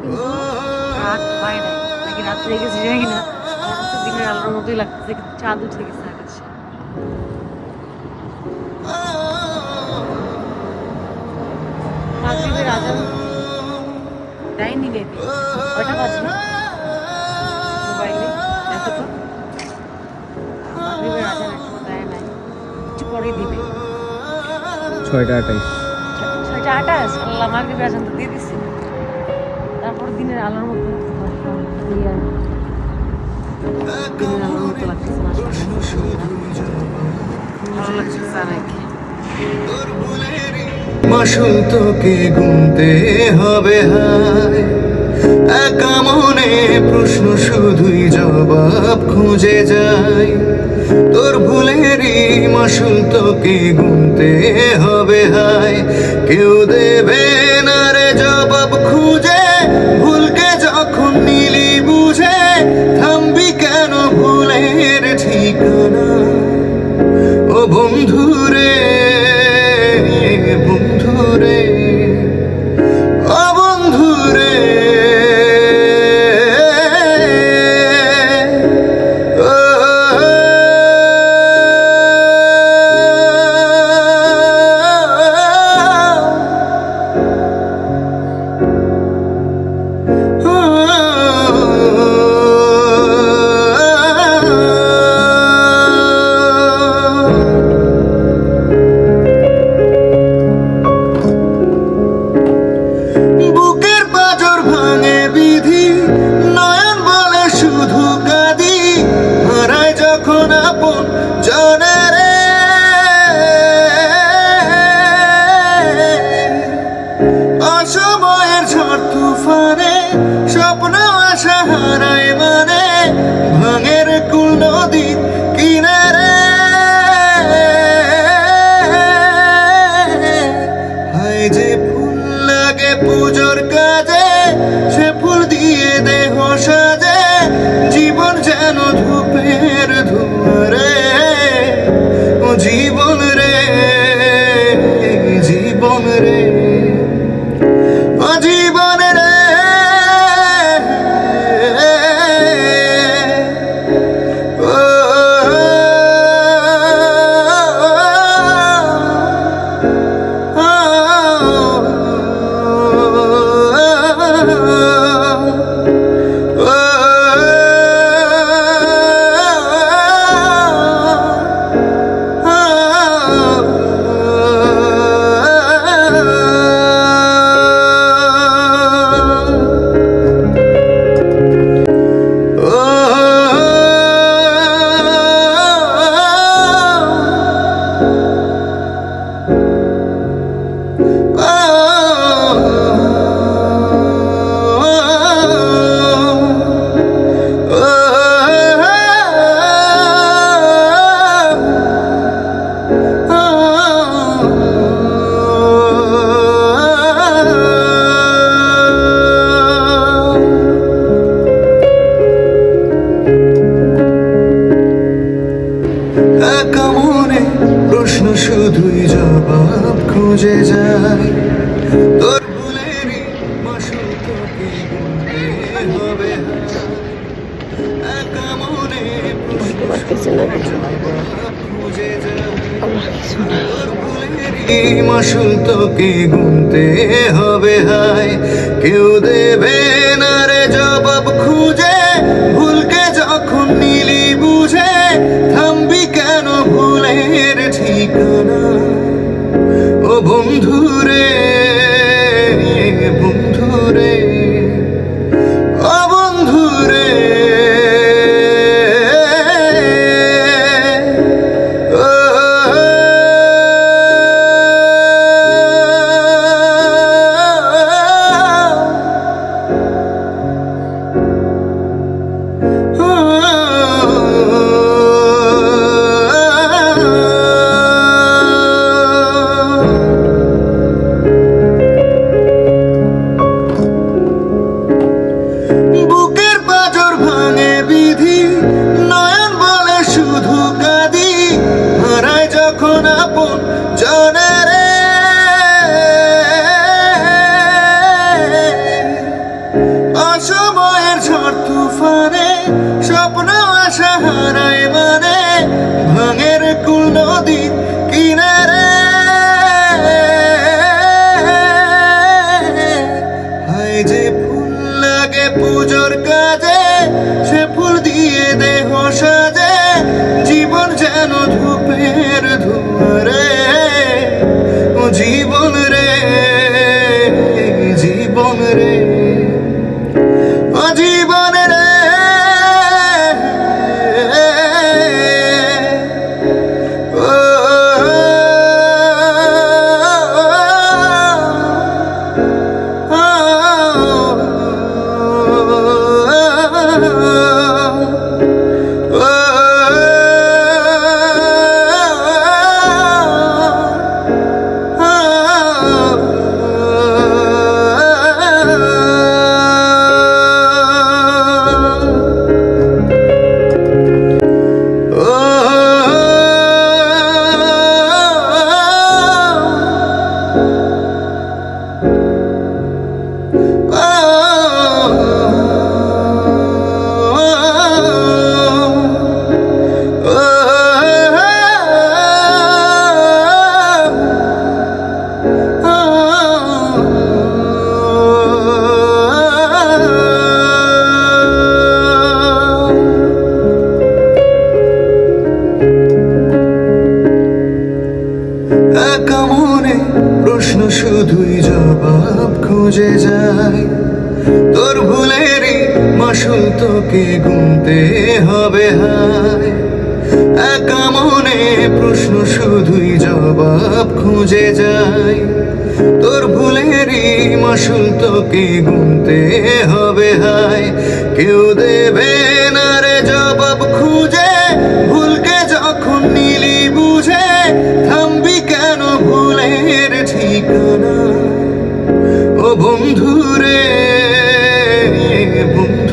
কিন্তু রাত হয় নাই, নাকি রাত হয়ে গেছে জানি না। আমার কাছে দিনের আলোর মতোই লাগতেছে, কিন্তু চাঁদ উঠে গেছে আকাশে। মাগরিবের আজান দেয়নি মেবি, কয়টা বাজে মোবাইলে দেখো তো। মাগরিবের আজান এখনো দেয় নাই, একটু পরেই দিবে। 6টা 28। 6টা 28, আল্লাহ মাগরিবের আজান তো দিয়ে দিচ্ছে। তারপর দিনের আলোর মতো ক্লিয়ার, দিনের আলোর মতো লাগতেছে, ভালো লাগতেছে নাকি। মাসুল তোকে গুনতে হবে হায়, একা মনে প্রশ্ন শুধুই জবাব খুঁজে যায়। তোর ভুলেরই মাসুল তোকে গুনতে হবে হায়, কেউ দেবে না রে জবাব খুঁজে। ভুলকে যখন নিলি বুঝে, থামবি কেন ভুলের ঠিকানা? ও বন্ধু রে, বন্ধু রে, ও বন্ধু রে, ও বুকের পাঁজর ভাঙে বিধি, নয়ন বলে শুধু কাঁদি। হারায় যখন আপন জনেরে, অসময়ের ঝড় তুফানে স্বপ্ন আশা হারায় মানে। ভাঙের কুল নদীর কিনারে, হায় যে ফুল লাগে পুজোর কাজে, সে ফুল দিয়ে দেহ সাজে। জীবন যেন ধূপের ধুয়ারে, ও জীবন রে, জীবন রে, ও জীবন রে, একা মনে প্রশ্ন শুধুই জবাব খুঁজে যায়। তোর ভুলেরই মাসুল তোকে গুনতে হবে হায়, একা মনে প্রশ্ন শুধুই জবাব খুঁজে যায়। তোর ভুলেরই মাসুল তোকে গুনতে হবে হায়, কেউ দেবে না রে জবাব খুঁজে। ভুলকে যখন নিলি বুঝে, থামবি কেন ভুলের ঠিকানা? ও বন্ধু রে, বন্ধু রে, ও বন্ধু রে, ও ঝড় তুফানে স্বপ্ন আশা হারায় মানে ভাঙের কুল নদীর কিনারে হায় যে ফুল লাগে পুজোর কাজে সে ফুল দিয়ে দেহ সাজে জীবন যেন ধূপের ধুয়ারে ও জীবন রে জীবন রে ও জীবন রে ও একা মনে প্রশ্ন শুধুই জবাব খুঁজে যায় তোর ভুলেরই মাসুল তোকে গুনতে হবে হায় একা মনে প্রশ্ন শুধুই জবাব খুঁজে যায় তোর ভুলেরই মাসুল তোকে গুনতে হবে হায় কেউ দেবে না রে জবাব খুঁজে ভুলকে যখন নিলি বুঝে থামবি কেন ভুলের ঠিকানা ও বন্ধু রে বন্ধু